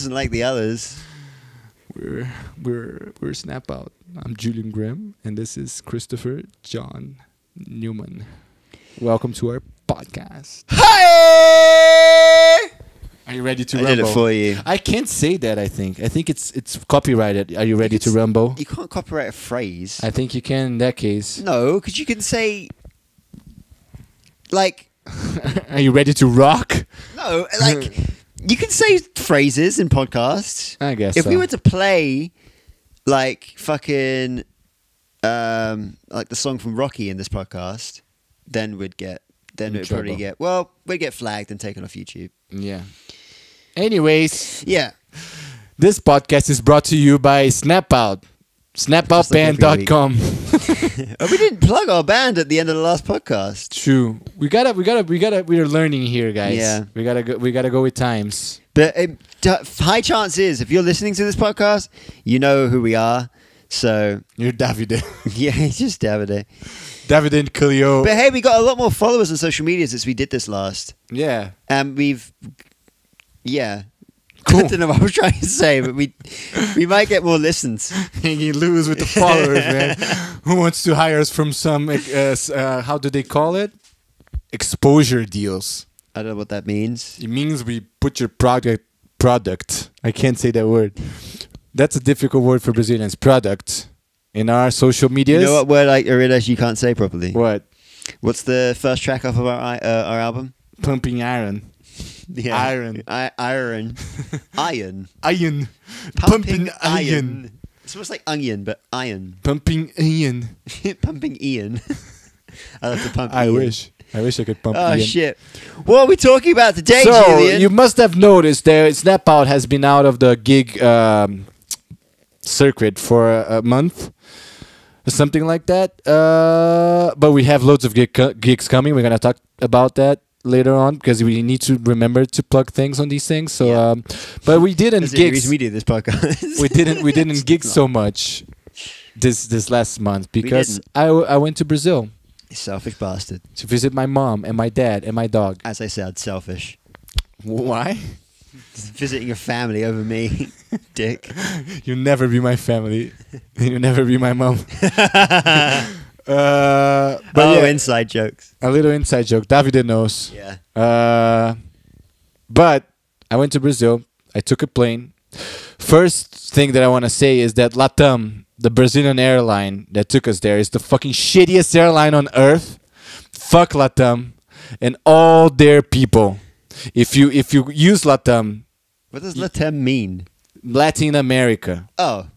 doesn't like the others. We're Snap Out. I'm Julian Grimm, and this is Christopher John Newman. Welcome to our podcast. Hi! Are you ready to I rumble? did it for you. I can't say that. I think it's copyrighted. Are you ready to rumble? You can't copyright a phrase. I think you can in that case. No, because you can say, like... Are you ready to rock? No, like, you can say phrases in podcasts. I guess If so. we were to play, like, fucking, like the song from Rocky in this podcast, then we'd probably get, we'd get flagged and taken off YouTube. Yeah. Anyways, Yeah. this podcast is brought to you by Snap Out. SnapOutBand.com. Oh, we didn't plug our band at the end of the last podcast. True. We're learning here, guys. Yeah. We gotta go with times. But high chances, if you're listening to this podcast, you know who we are. So You're Davide. yeah, it's just Davide. Davide and Cleo. But hey, we got a lot more followers on social media since we did this last. Yeah. And yeah. Cool. I don't know what I was trying to say, but we might get more listens. And you lose with the followers, man. Who wants to hire us from some, how do they call it? Exposure deals. I don't know what that means. It means we put your product. I can't say that word. That's a difficult word for Brazilians. Product. In our social medias. You know what word I realize you can't say properly? What? What's the first track off of our album? Pumping iron. Yeah. Iron. Iron. Iron. Iron. Pumping iron. It's almost like onion, but iron. Pumping iron. Pumping Ian. I love to pump I Ian. wish I could pump Oh, Ian. shit. What are we talking about today, So, Julian? you must have noticed that Snap Out has been out of the gig circuit for a month. Something like that. But we have loads of gigs coming. We're going to talk about that later on because we need to remember to plug things on these things. So, Yeah. but we didn't That's the only gigs. reason we do this podcast. we didn't gig so much this last month because didn't. I went to Brazil You selfish bastard. to visit my mom and my dad and my dog. As I said, selfish. Why? Visiting your family over me, dick. You never be my family. You never be my mom. But yeah, Inside jokes. a little inside joke. Davide knows. Yeah. But I went to Brazil. I took a plane. First thing that I want to say is that LATAM, the Brazilian airline that took us there, is the fucking shittiest airline on earth. Fuck LATAM and all their people. If you use LATAM, What does Latam mean? Latin America. Oh.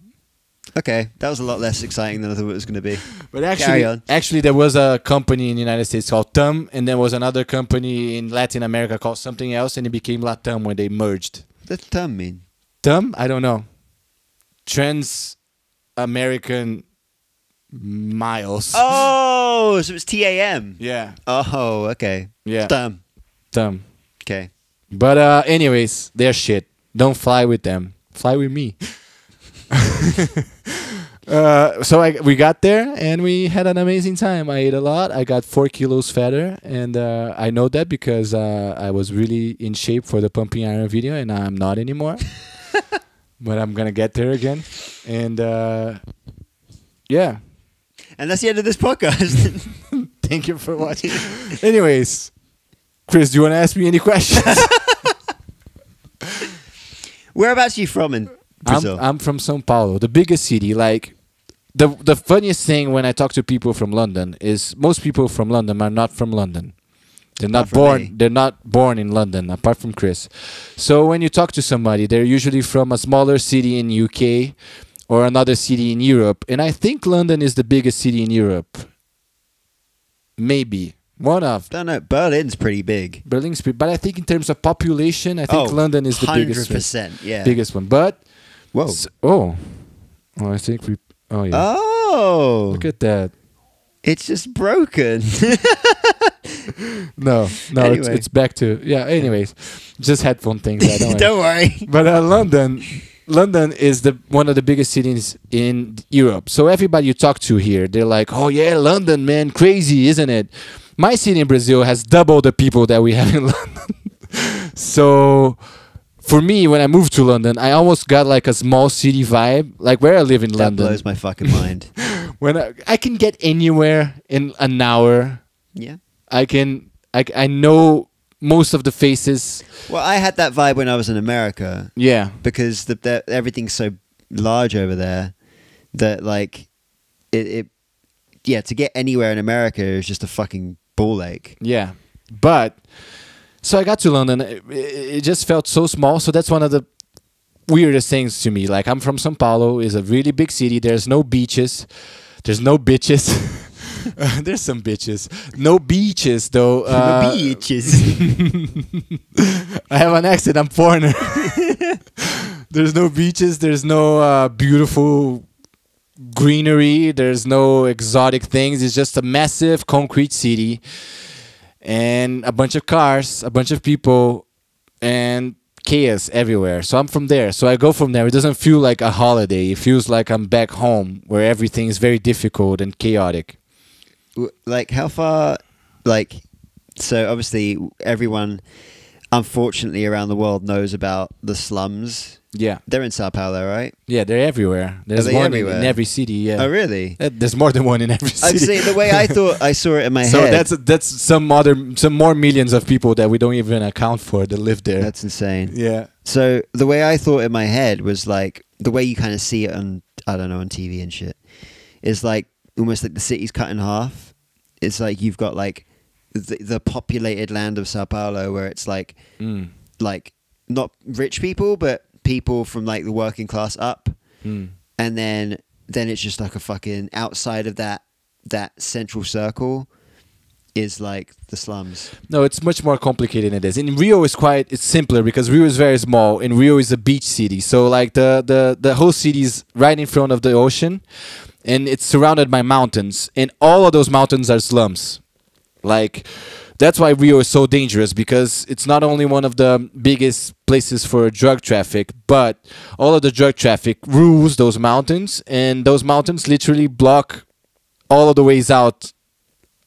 Okay. That was a lot less exciting than I thought it was going to be. But Carry on. actually, there was a company in the United States called TAM, and there was another company in Latin America called something else, and it became LATAM when they merged. What does TAM mean? TAM? I don't know. Trans American Miles. Oh, so it's TAM. Yeah. Oh, okay. Yeah. TAM. TAM. Okay. But anyways, they're shit. Don't fly with them. Fly with me. So we got there and we had an amazing time. I ate a lot. I got 4 kilos fatter, and I know that because I was really in shape for the pumping iron video, and I'm not anymore. But I'm gonna get there again, and yeah. And that's the end of this podcast. Thank you for watching. Anyways, Chris, do you want to ask me any questions? Whereabouts are you from in Brazil? I'm from São Paulo, the biggest city. Like the funniest thing when I talk to people from London is most people from London are not from London. They're not Apart from born. me. They're not born in London, apart from Chris. So when you talk to somebody, they're usually from a smaller city in UK or another city in Europe. And I think London is the biggest city in Europe. Maybe one of. Don't know. Berlin's pretty big. Berlin's, but I think in terms of population, I think London is the biggest. 100%. Yeah. Biggest one, but. Whoa. I think we. Oh yeah. Oh. Look at that. It's just broken. No, Anyway. it's back to Anyways, just headphone things. Don't worry. But London is one of the biggest cities in Europe. So everybody you talk to here, they're like, "Oh yeah, London, man, crazy, isn't it?" My city in Brazil has double the people that we have in London. So for me, when I moved to London, I almost got like a small city vibe, like where I live in London. That blows my fucking mind. When I can get anywhere in an hour. Yeah. I know most of the faces. Well, I had that vibe when I was in America. Yeah. Because everything's so large over there that like it to get anywhere in America is just a fucking ball ache. Yeah. But so I got to London. It just felt so small. So that's one of the weirdest things to me. Like, I'm from São Paulo. It's a really big city. There's no beaches. There's no bitches. There's some bitches. No beaches, though. Beaches. I have an accent. I'm foreigner. There's no beaches. There's no beautiful greenery. There's no exotic things. It's just a massive concrete city. And a bunch of cars, a bunch of people, and chaos everywhere. So I'm from there. So I go from there. It doesn't feel like a holiday. It feels like I'm back home, where everything is very difficult and chaotic. Like, how far, like, so obviously everyone, unfortunately, around the world knows about the slums. Yeah. They're in Sao Paulo, right? Yeah, they're everywhere. There's one everywhere? in every city, yeah. Oh, really? There's more than one in every city. I'd say the way I thought I saw it in my So head. that's some more millions of people that we don't even account for that live there. That's insane. Yeah. So the way I thought in my head was like, the way you kind of see it on, I don't know, on TV and shit, is like almost like the city's cut in half. It's like you've got like the populated land of Sao Paulo, where it's like not rich people, but people from like the working class up, and then it's just like a fucking outside of that central circle is like the slums. No, it's much more complicated than it is. In Rio, it's simpler because Rio is very small, and Rio is a beach city. So like the whole city is right in front of the ocean, and it's surrounded by mountains, and all of those mountains are slums. Like, that's why Rio is so dangerous, because it's not only one of the biggest places for drug traffic, but all of the drug traffic rules those mountains, and those mountains literally block all of the ways out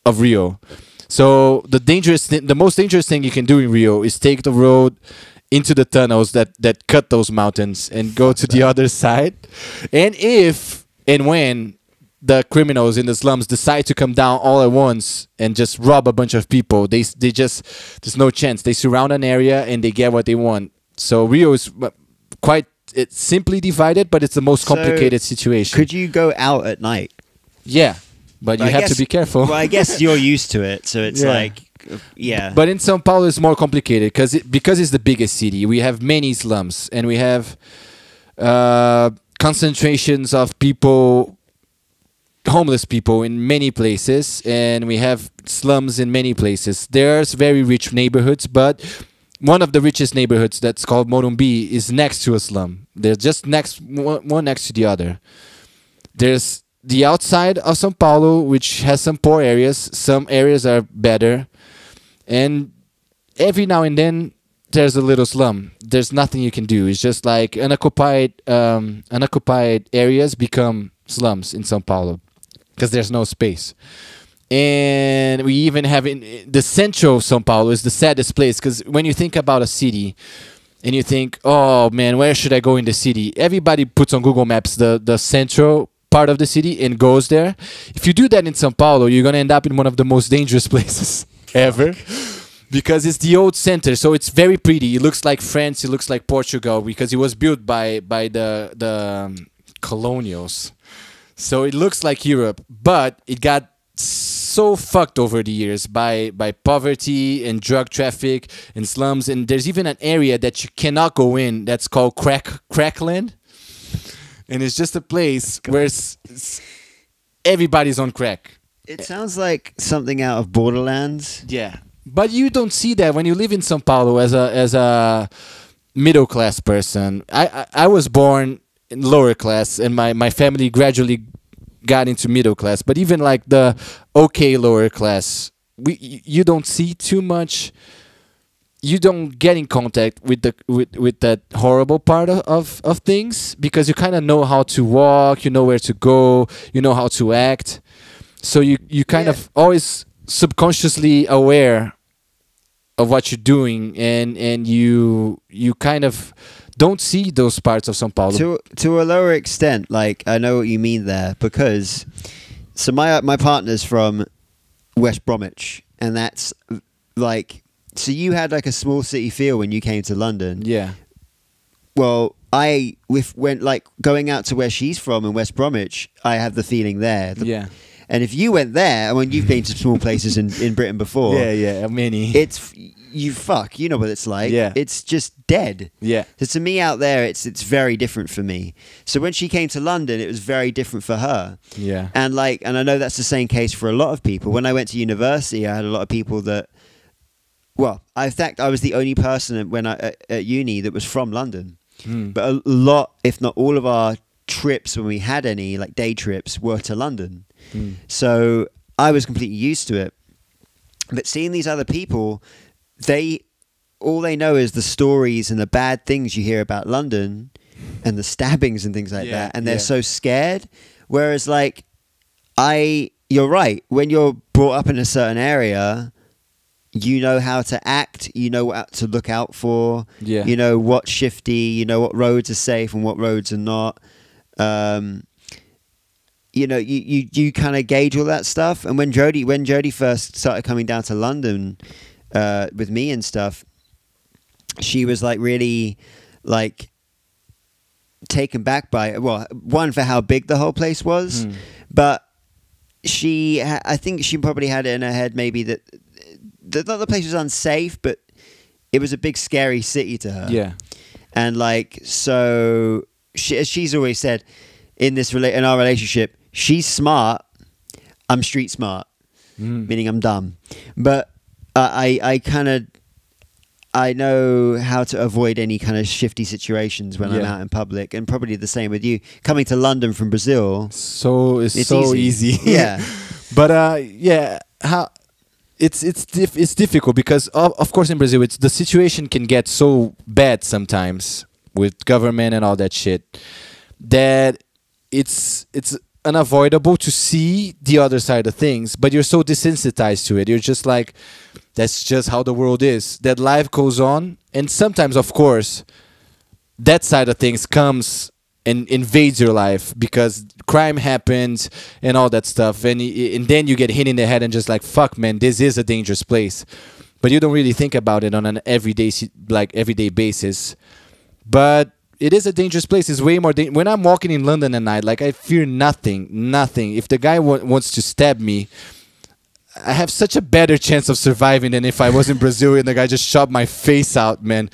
of Rio. So the most dangerous thing you can do in Rio is take the road into the tunnels that cut those mountains and go to the other side. And if and when the criminals in the slums decide to come down all at once and just rob a bunch of people, they just, there's no chance. They surround an area and they get what they want. So Rio is it's simply divided, but it's the most complicated situation. Could you go out at night? Yeah, but you have to be careful. Well, I guess you're used to it, so it's yeah. But in São Paulo, it's more complicated because it's the biggest city. We have many slums, and we have concentrations of people, homeless people in many places, and we have slums in many places. There's very rich neighborhoods, but one of the richest neighborhoods, that's called Morumbi, is next to a slum. They're just one next to the other. There's the outside of São Paulo, which has some poor areas. Some areas are better, and every now and then there's a little slum. There's nothing you can do. It's just like unoccupied areas become slums in São Paulo, because there's no space. And we even have in the central of São Paulo is the saddest place, because when you think about a city and you think, oh man, where should I go in the city? Everybody puts on Google Maps the central part of the city and goes there. If you do that in São Paulo, you're going to end up in one of the most dangerous places ever, because it's the old center. So it's very pretty. It looks like France. It looks like Portugal, because it was built by the colonials. So it looks like Europe, but it got so fucked over the years by poverty and drug traffic and slums. And there's even an area that you cannot go in that's called Crackland. And it's just a place where everybody's on crack. It sounds like something out of Borderlands. Yeah. But you don't see that when you live in São Paulo as a middle class person. I was born in lower class, and my family gradually got into middle class. But even like the okay lower class, you don't see too much. You don't get in contact with that horrible part of things, because you kind of know how to walk, you know where to go, you know how to act. So you kind of always subconsciously aware of what you're doing, and you kind of don't see those parts of São Paulo. To a lower extent, like I know what you mean there, because so my partner's from West Bromwich, and that's like, so you had like a small city feel when you came to London. Yeah. Well, went like going out to where she's from in West Bromwich, I have the feeling there. Yeah. And if you went there, and when you've been to small places in Britain before, many. It's you know what it's like. Yeah. It's just dead. Yeah. So to me out there, it's very different for me. So when she came to London, it was very different for her. Yeah. And I know that's the same case for a lot of people. When I went to university, I had a lot of people that, well, in fact, I was the only person at uni that was from London. But a lot, if not all of our trips, when we had any, like day trips, were to London. So I was completely used to it. But seeing these other people, all they know is the stories and the bad things you hear about London and the stabbings and things like that. And they're so scared. Whereas you're right. When you're brought up in a certain area, you know how to act, you know what to look out for, you know what's shifty, you know what roads are safe and what roads are not. You know, you kind of gauge all that stuff. And when Jodie first started coming down to London with me and stuff, she was like really like taken back by it. Well, one, for how big the whole place was, but I think she probably had it in her head maybe that not the place was unsafe, but it was a big scary city to her. Yeah. And so she's always said in our relationship, she's smart, I'm street smart, meaning I'm dumb. But I know how to avoid any kind of shifty situations when I'm out in public, and probably the same with you. Coming to London from Brazil, it's so easy. Yeah. But it's difficult because of course in Brazil the situation can get so bad sometimes with government and all that shit that it's unavoidable to see the other side of things, but you're so desensitized to it. You're just like, that's just how the world is, that life goes on. And sometimes, of course, that side of things comes and invades your life because crime happens and all that stuff, and then you get hit in the head and just like, fuck man, this is a dangerous place. But you don't really think about it on an everyday basis. But it is a dangerous place. It's way more when I'm walking in London at night, like I fear nothing. If the guy wants to stab me, I have such a better chance of surviving than if I was in Brazil and the guy just shot my face out, man.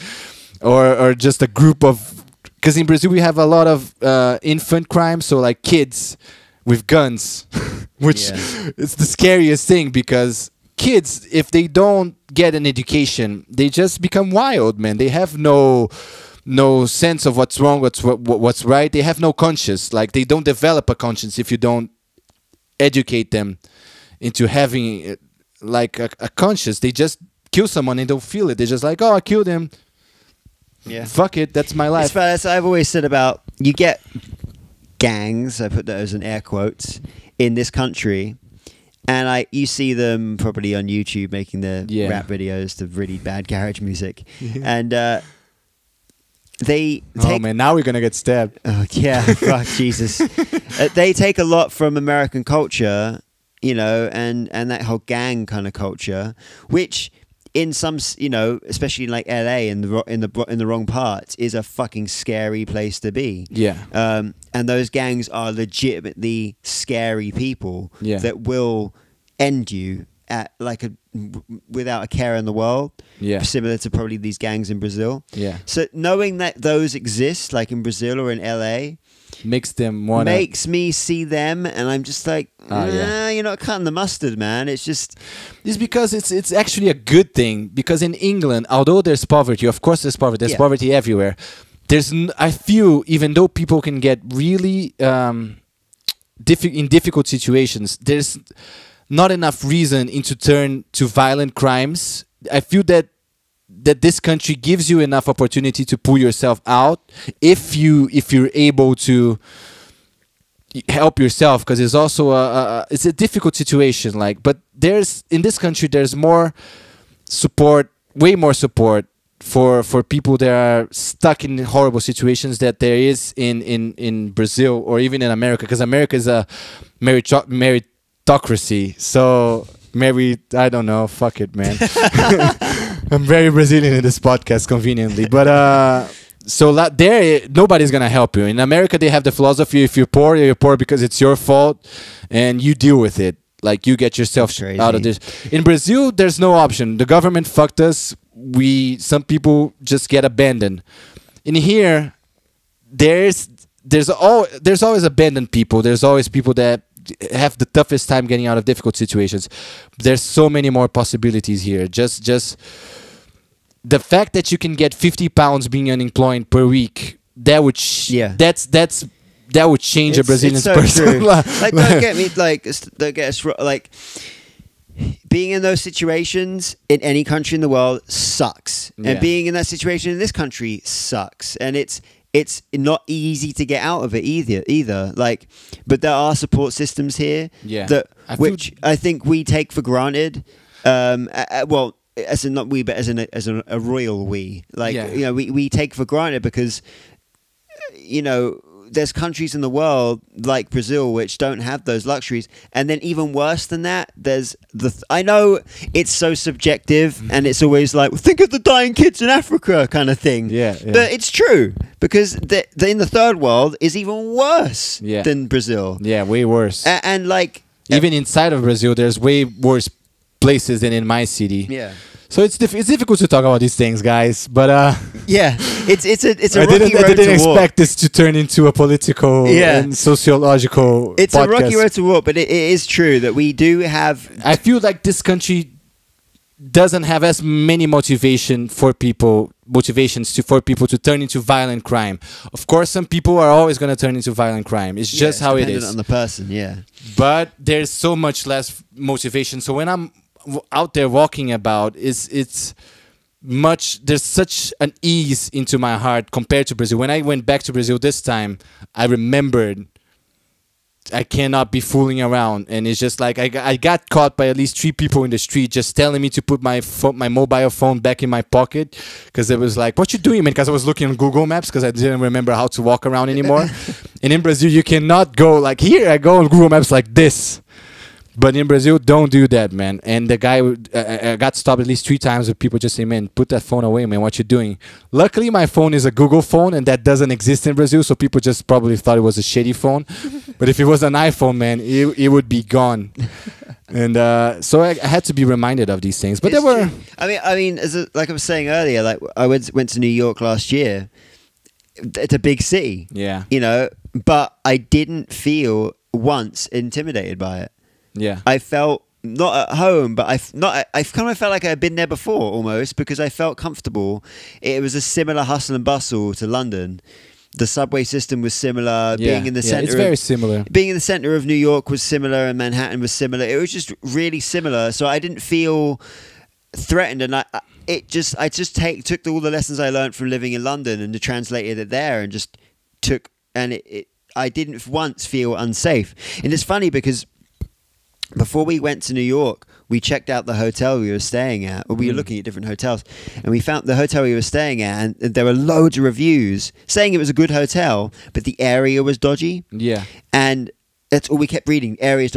Or just a group of, because in Brazil we have a lot of infant crime, so like kids with guns, which is the scariest thing because kids, if they don't get an education, they just become wild, man. They have no sense of what's wrong, what's right. They have no conscience. Like they don't develop a conscience if you don't educate them into having like a conscience. They just kill someone and don't feel it. They're just like, oh, I killed him. Yeah. Fuck it. That's my life. As I've always said about, you get gangs, I put those in air quotes, in this country, and you see them probably on YouTube making their rap videos to really bad garage music. And they take... Oh man, now we're gonna get stabbed. Oh yeah, fuck Jesus. They take a lot from American culture, you know, and that whole gang kind of culture, which in some, you know, especially in like LA in the wrong parts, is a fucking scary place to be. Yeah. And those gangs are legitimately scary people that will end you at like without a care in the world. Yeah. Similar to probably these gangs in Brazil. Yeah. So knowing that those exist, like in Brazil or in LA, makes me see them, and I'm just like, you're not cutting the mustard, man. It's because it's actually a good thing, because in England, although there's poverty, of course there's poverty everywhere. I feel even though people can get really in difficult situations, there's not enough reason to turn to violent crimes. I feel that this country gives you enough opportunity to pull yourself out if you're able to help yourself, because it's also it's a difficult situation. Like, but in this country there's more support way more support for people that are stuck in horrible situations that there is in Brazil or even in America, because America is a meritocracy. So I don't know, fuck it, man. I'm very Brazilian in this podcast, conveniently, but so there nobody's gonna help you. In America, they have the philosophy: if you're poor because it's your fault, and you deal with it. Like, you get yourself out of this. In Brazil, there's no option. The government fucked us. Some people just get abandoned. In here, there's always abandoned people. There's always people that have the toughest time getting out of difficult situations. There's so many more possibilities here. Just the fact that you can get 50 pounds being unemployed per week, that would that would change a Brazilian person. Like, don't get me, don't get us wrong. Like, being in those situations in any country in the world sucks, and being in that situation in this country sucks, and it's not easy to get out of it either. Like, but there are support systems here which I think we take for granted. Well, as in not we, but as a royal we. Like, you know, we take for granted because, you know, there's countries in the world like Brazil which don't have those luxuries, and then even worse than that, there's I know it's so subjective, and it's always like, well, think of the dying kids in Africa kind of thing. But it's true, because in the third world is even worse than Brazil. Way worse. And like, even inside of Brazil, there's way worse places than in my city. So it's difficult to talk about these things, guys. But it's a I rocky road didn't to walk. expect this to turn into a political and sociological. It's podcast. a rocky road to walk, but it is true that we do have. I feel like this country doesn't have as many motivations for people to turn into violent crime. Of course, some people are always going to turn into violent crime. It's just how it is. On the person, But there's so much less motivation. So when I'm out there walking about, there's such an ease into my heart compared to Brazil. When I went back to Brazil this time, I remembered I cannot be fooling around, and it's just like I got caught by at least 3 people in the street just telling me to put my mobile phone back in my pocket, because it was like, what you doing, man? Because I was looking on Google Maps because I didn't remember how to walk around anymore. And in Brazil, you cannot go like here. I go on Google Maps like this. But in Brazil, don't do that, man. And the guy got stopped at least 3 times with people just saying, man, put that phone away, man. What you doing? Luckily, my phone is a Google phone, and that doesn't exist in Brazil, so people just probably thought it was a shitty phone. But if it was an iPhone, man, it would be gone. And so I had to be reminded of these things. But there were... I mean, like I was saying earlier, like I went to New York last year. It's a big city. You know, but I didn't feel once intimidated by it. I felt not at home, but I kind of felt like I had been there before almost, because I felt comfortable. It was a similar hustle and bustle to London. The subway system was similar. Being in the center, it's very similar. Being in the center of New York was similar, and Manhattan was similar. It was just really similar. So I didn't feel threatened, and I just took all the lessons I learned from living in London and translated it there, and just took, and I didn't once feel unsafe. And it's funny because before we went to New York, we checked out the hotel we were staying at. Or we were looking at different hotels, and we found the hotel we were staying at, and there were loads of reviews saying it was a good hotel, but the area was dodgy. And that's all we kept reading. Area's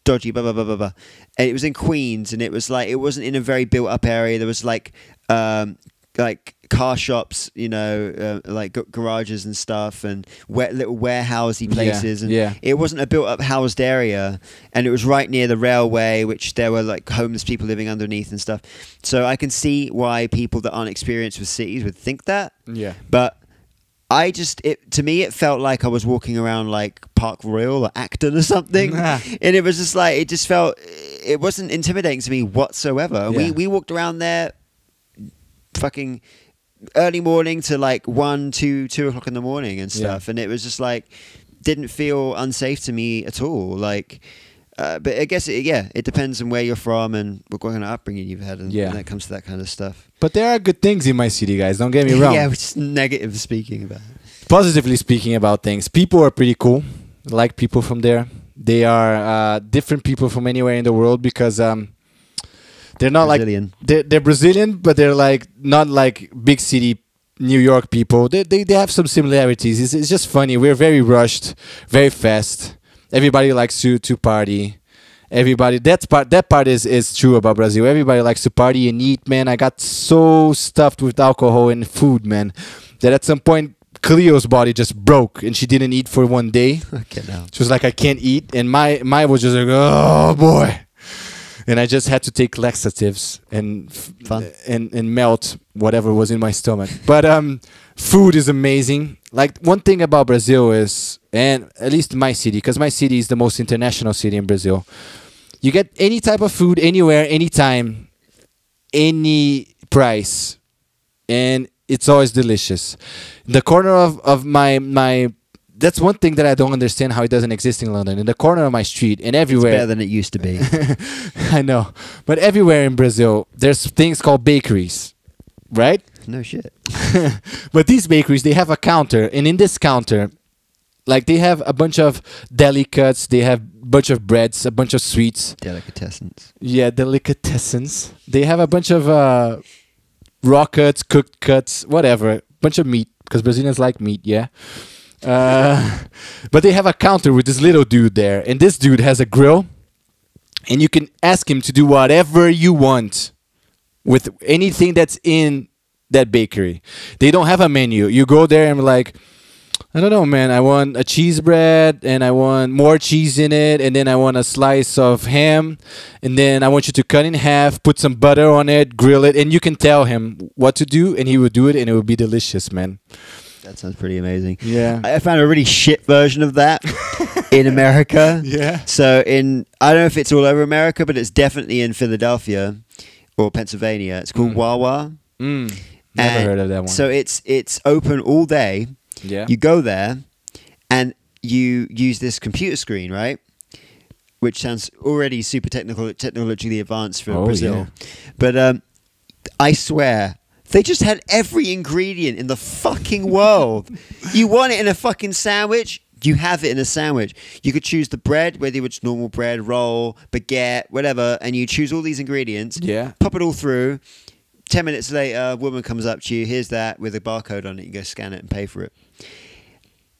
dodgy, blah, blah, blah, blah, blah. And it was in Queens, and it was like, it wasn't in a very built up area. There was like car shops, you know, like garages and stuff, and little warehousey places, and it wasn't a built-up housed area, and it was right near the railway, which there were like homeless people living underneath and stuff. So I can see why people that aren't experienced with cities would think that. But to me, it felt like I was walking around like Park Royal or Acton or something, and it was just like, it wasn't intimidating to me whatsoever. We walked around there fucking early morning to like 1, 2 o'clock in the morning and stuff, and it was just like, didn't feel unsafe to me at all. Like, but I guess it depends on where you're from and what kind of upbringing you've had, and when it comes to that kind of stuff. But there are good things in my city, guys. Don't get me wrong. We're just negative speaking about it. Positively speaking about things, people are pretty cool. I like people from there. They are different people from anywhere in the world, because They're not Brazilian. like they're Brazilian, but they're like not like big city New York people. They have some similarities. It's just funny. We're very rushed, very fast. Everybody likes to party. Everybody that part is true about Brazil. Everybody likes to party and eat, man. I got so stuffed with alcohol and food, man, that at some point Cleo's body just broke and she didn't eat for one day. Okay, now. She was like, I can't eat, and my was just like, oh boy. And I just had to take laxatives and and melt whatever was in my stomach. But food is amazing. Like, one thing about Brazil is, and at least my city, because my city is the most international city in Brazil, you get any type of food anywhere, anytime, any price, and it's always delicious. The corner of my that's one thing that I don't understand, how it doesn't exist in London. In the corner of my street and everywhere. It's better than it used to be. I know. But everywhere in Brazil, there's things called bakeries, right? No shit. But these bakeries, they have a counter. And in this counter, like, they have a bunch of delicates. They have a bunch of breads, a bunch of sweets. Delicatessens. Yeah, delicatessens. They have a bunch of raw cuts, cooked cuts, whatever. Bunch of meat, because Brazilians like meat, yeah? But they have a counter with this little dude there, and this dude has a grill, and you can ask him to do whatever you want with anything that's in that bakery. They don't have a menu. You go there and like, I don't know, man, I want a cheese bread, and I want more cheese in it, and then I want a slice of ham, and then I want you to cut in half, put some butter on it, grill it, and you can tell him what to do, and he will do it, and it will be delicious, man. That sounds pretty amazing. Yeah. I found a really shit version of that in America. Yeah. So I don't know if it's all over America, but it's definitely in Philadelphia or Pennsylvania. It's called Wawa. Never heard of that one. So it's open all day. Yeah. You go there and you use this computer screen, right? Which sounds already super technologically advanced for Brazil. Yeah. But I swear, they just had every ingredient in the fucking world. You want it in a fucking sandwich? You have it in a sandwich. You could choose the bread, whether it's normal bread, roll, baguette, whatever, and you choose all these ingredients. Yeah. Pop it all through. 10 minutes later, a woman comes up to you. Here's that with a barcode on it. You go scan it and pay for it.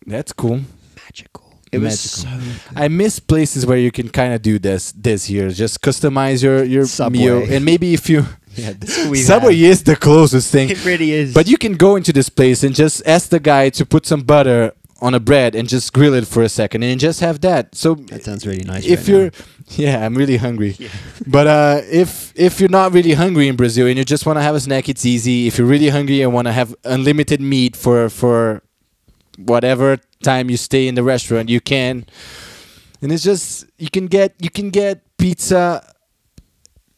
That's cool. Magical. It was so good. I miss places where you can kind of do this here. Just customize your Subway. meal, and maybe if you we Subway is the closest thing. It really is. But you can go into this place and just ask the guy to put some butter on a bread and just grill it for a second and just have that. So that sounds really nice. If you're I'm really hungry. Yeah. But if you're not really hungry in Brazil and you just want to have a snack, it's easy. If you're really hungry and want to have unlimited meat for whatever time you stay in the restaurant, you can. And it's just you can get pizza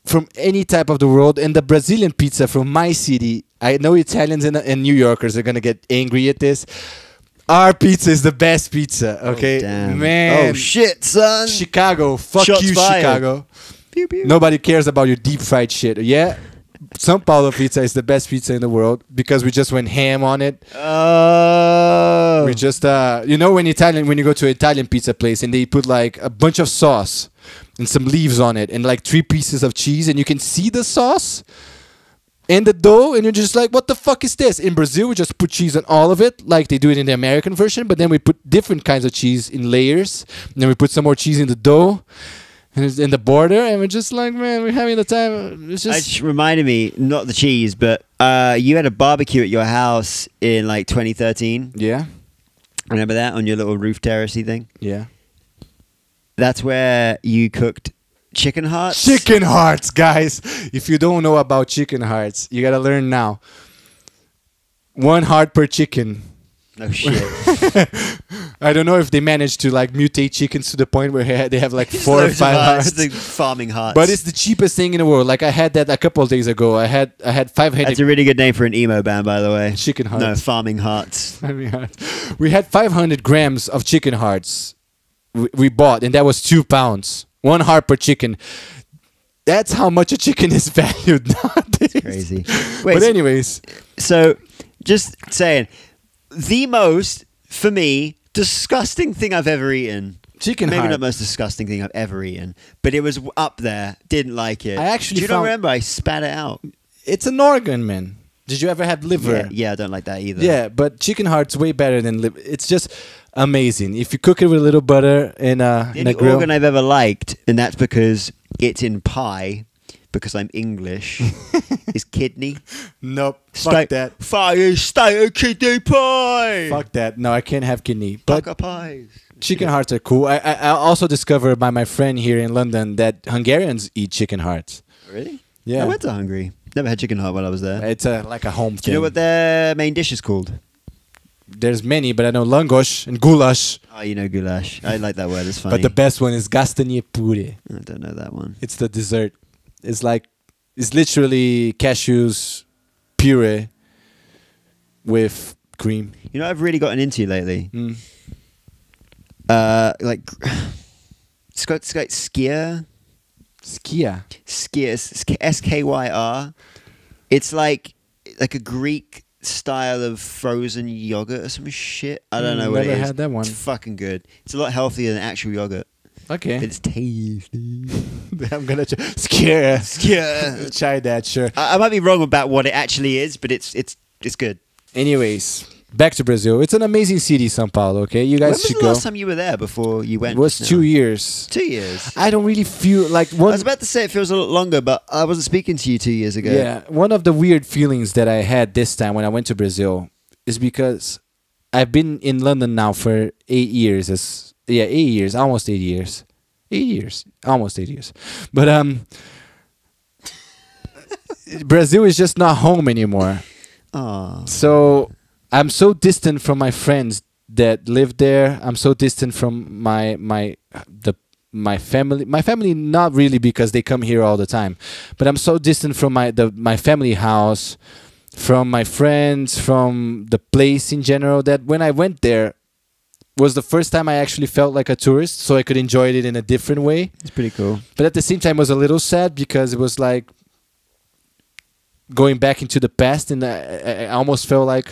from any type of the world, and the Brazilian pizza from my city. I know Italians and New Yorkers are gonna get angry at this. Our pizza is the best pizza, okay? Damn. Man. Oh, shit, son. Chicago. Fuck Shots you, fired. Chicago. Pew, pew. Nobody cares about your deep fried shit. Yeah? São Paulo pizza is the best pizza in the world because we just went ham on it. Oh. We just, when you go to an Italian pizza place and they put like a bunch of sauce and some leaves on it and like 3 pieces of cheese and you can see the sauce and the dough, and you're just like, what the fuck is this? In Brazil, we just put cheese on all of it, like they do it in the American version, but then we put different kinds of cheese in layers, and then we put some more cheese in the dough, and it's in the border, and we're just like, man, we're having the time. It's It just... just reminded me, not the cheese, but you had a barbecue at your house in like 2013. Yeah? Remember that on your little roof terracey thing? Yeah. That's where you cooked chicken hearts. Chicken hearts, guys. If you don't know about chicken hearts, you gotta learn now. 1 heart per chicken. No shit. I don't know if they managed to like mutate chickens to the point where they have like Just 4 or loads of 5 hearts. The farming hearts. But it's the cheapest thing in the world. Like I had that a couple of days ago. I had 500 That's a really good name for an emo band, by the way. chicken hearts. No, farming hearts. We had 500 grams of chicken hearts we bought, and that was 2 pounds. 1 heart per chicken. That's how much a chicken is valued nowadays. Crazy. But anyways. So, just saying, the most, for me, disgusting thing I've ever eaten Chicken Maybe heart. not the most disgusting thing I've ever eaten, but it was up there. Didn't like it. I actually Do you not found- remember? I spat it out. It's an organ, man. Did you ever have liver? Yeah, I don't like that either. Yeah, but chicken heart's way better than liver. It's just amazing. If you cook it with a little butter in The a only grill. organ I've ever liked, and that's because it's in pie, because I'm English, is kidney. Nope. Fuck that. Fire steak kidney pie. Fuck that. No, I can't have kidney. But Fucker pies. chicken hearts are cool. I also discovered by my friend here in London that Hungarians eat chicken hearts. Really? Yeah. I went to Hungary. Never had chicken heart while I was there. It's like a home Do thing. you know what their main dish is called? There's many, but I know langos and goulash. Oh, you know goulash. I like that word. It's funny. But the best one is gastanie pure. I don't know that one. It's the dessert. It's literally cashews puree with cream. You know what I've really gotten into lately? Mm. Like it's like skyr. Skia. Skyr. SKYR. It's like a Greek style of frozen yogurt or some shit. I don't know what it Never is. had that one. It's fucking good. It's a lot healthier than actual yogurt. Okay. It's tasty. I'm gonna Skia. Yeah. Try that, sure. I might be wrong about what it actually is, but it's good. Anyways, back to Brazil. It's an amazing city, São Paulo. Okay, you When guys was should the go. last time you were there before you went? It was just now? 2 years. 2 years. I don't really feel like I one. was about to say it feels a lot longer, but I wasn't speaking to you 2 years ago. Yeah, one of the weird feelings that I had this time when I went to Brazil is because I've been in London now for 8 years. 8 years, almost 8 years. 8 years, almost 8 years. But Brazil is just not home anymore. Aw. So I'm so distant from my friends that live there. I'm so distant from my family. My family, not really because they come here all the time, but I'm so distant from my family house, from my friends, from the place in general, that when I went there was the first time I actually felt like a tourist, so I could enjoy it in a different way. It's pretty cool. But at the same time, it was a little sad because it was like going back into the past, and I almost felt like,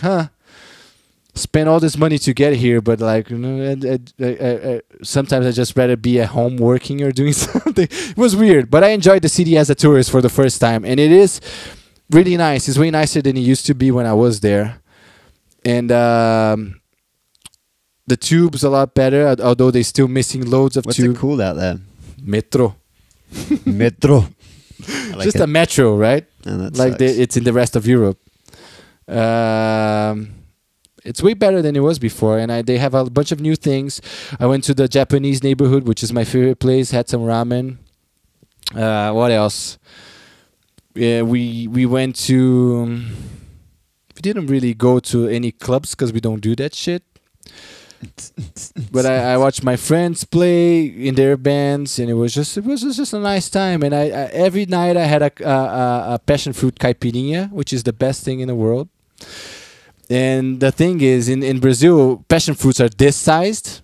spend all this money to get here, but like, you know, sometimes I just rather be at home working or doing something. It was weird, but I enjoyed the city as a tourist for the first time, and it is really nice. It's way nicer than it used to be when I was there, and the tube's a lot better, although they're still missing loads of What's tube. it called out there? Metro. Metro. I like Just it. a metro, right? Oh, that Like sucks. it's in the rest of Europe. It's way better than it was before, and they have a bunch of new things. I went to the Japanese neighborhood, which is my favorite place. Had some ramen. What else? Yeah, we went to. We didn't really go to any clubs because we don't do that shit. But I watched my friends play in their bands, and it was just a nice time. And I every night I had a passion fruit caipirinha, which is the best thing in the world. And the thing is, in Brazil, passion fruits are this sized,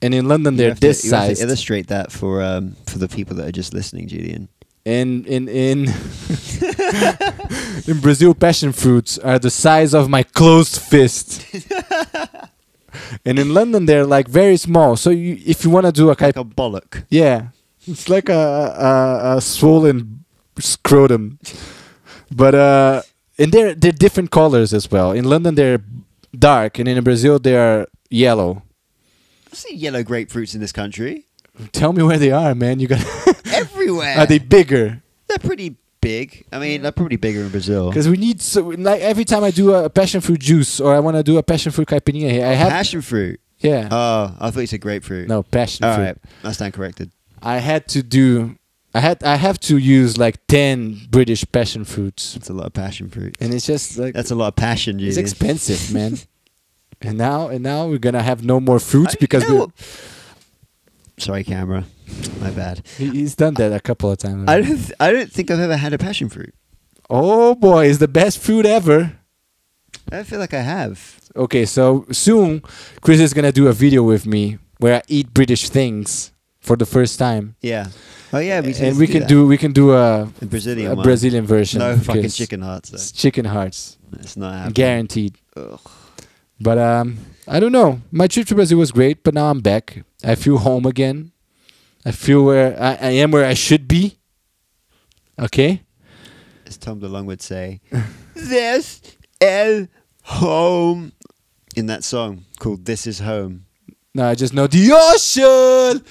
and in London they're this You have sized. to illustrate that for the people that are just listening, Julian. And in Brazil, passion fruits are the size of my closed fist. And in London, they're like very small. So if you want to do a Like a bollock. yeah, it's like a swollen scrotum. But and they're different colors as well. In London, they're dark, and in Brazil, they are yellow. I see yellow grapefruits in this country. Tell me where they are, man. You got Everywhere. Are they bigger? They're pretty big. I mean, they're probably bigger in Brazil. Because we need like every time I do a passion fruit juice or I want to do a passion fruit caipirinha here, I have Passion fruit. yeah. Oh, I thought you said grapefruit. No, passion All fruit. right, I stand corrected. I have to use like 10 British passion fruits, That's a lot of passion fruit. and it's just like That's a lot of passion, it's Julian. expensive, man. And now we're gonna have no more fruits because You know what? Sorry, camera. My bad. he's done that a couple of times. I don't think I've ever had a passion fruit. Oh boy, it's the best fruit ever. I don't feel like I have. Okay, so soon Chris is gonna do a video with me where I eat British things for the first time. Yeah. Oh yeah, And we can do a Brazilian one. Brazilian version. No fucking because chicken hearts. it's Though. chicken hearts, It's not happening. guaranteed. Ugh. But I don't know. My trip to Brazil was great, but now I'm back. I feel home again. I feel where I am where I should be. Okay? As Tom DeLonge would say, this is home. In that song called This Is Home. No, I just know the ocean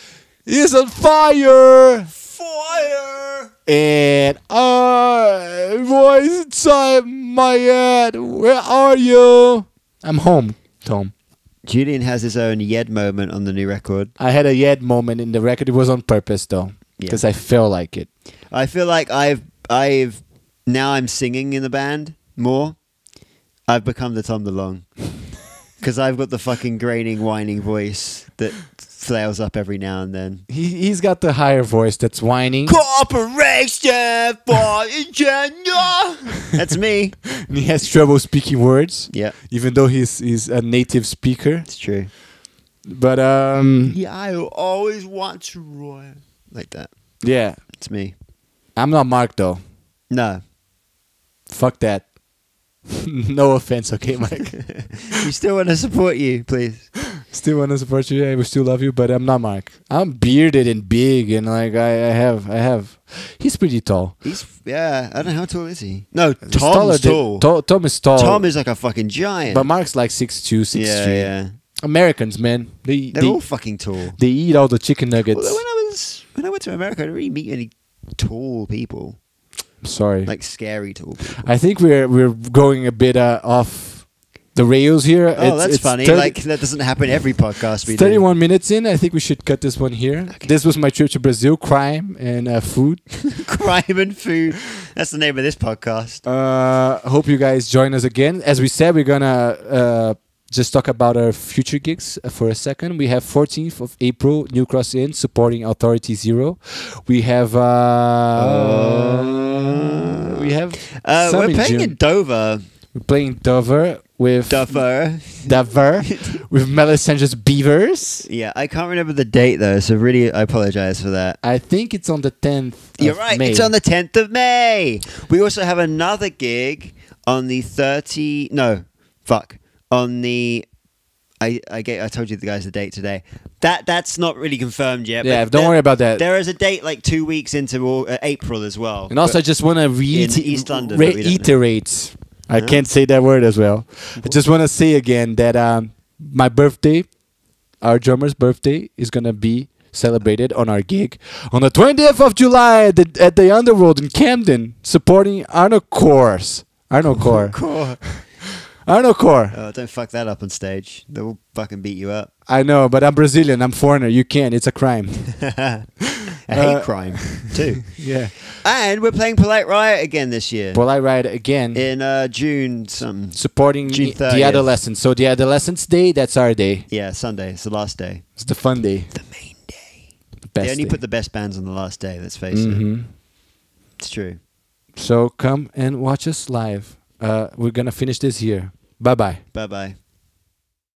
is on fire. Fire! And voice inside my head. Where are you? I'm home, Tom. Julian has his own Yed moment on the new record. I had a yet moment in the record. It was on purpose, though, because I felt like it. I feel like I've now I'm singing in the band more. I've become the Tom DeLonge. Because I've got the fucking graining, whining voice that flails up every now and then. He's got the higher voice that's whining. Corporation for Ingenieur. That's me. And he has trouble speaking words. Yeah, Even though he's a native speaker. it's true. But, Yeah, I always want to roar. Like that. yeah. It's me. I'm not Mark, though. No. Fuck that. No offense, okay, Mike? We still want to support you, please. Still want to support you. I will still love you, but I'm not Mark. I'm bearded and big, and like I have. He's pretty tall. I don't know, how tall is he? No, He's taller Tom's tall. Tom is tall. Tom is like a fucking giant. But Mark's like 6'2", 6'3". yeah. Americans, man. They're all fucking tall. They eat all the chicken nuggets. Although when I went to America, I didn't really meet any tall people. Sorry. Like scary tall people. I think we're going a bit off the rails here. Oh, that's funny. Like, that doesn't happen every podcast we do. 31 minutes in. I think we should cut this one here. Okay. This was my trip to Brazil. Crime and food. Crime and food. That's the name of this podcast. Hope you guys join us again. As we said, we're gonna just talk about our future gigs for a second. We have 14th of April, New Cross Inn, supporting Authority Zero. We have we're playing in Dover. We're playing Dover with Dover with Melisandre's Beavers. Yeah, I can't remember the date though, so really I apologize for that. I think it's on the 10th. You're right. May. It's on the 10th of May. We also have another gig on the on the. I told you the guys the date today. That's not really confirmed yet. Yeah, but don't worry about that. There is a date like 2 weeks into April as well. And also, I just want to East London, reiterate. I can't say that word as well. I just want to say again that my birthday, our drummer's birthday, is going to be celebrated on our gig on the 20th of July at the Underworld in Camden, supporting Arno Core. Arno Core. Oh, don't fuck that up on stage. They'll fucking beat you up. I know, but I'm Brazilian. I'm foreigner. You can't. It's a crime. I hate crime, too. Yeah. And we're playing Polite Riot again this year. Polite Riot again. In June something. Supporting June the 30th. adolescents. So the adolescents day, that's our day. Yeah, Sunday. It's the last day. It's the fun day. The main day. The best They only day. put the best bands on the last day, let's face it. It's true. So come and watch us live. We're going to finish this here. Bye-bye. Bye-bye.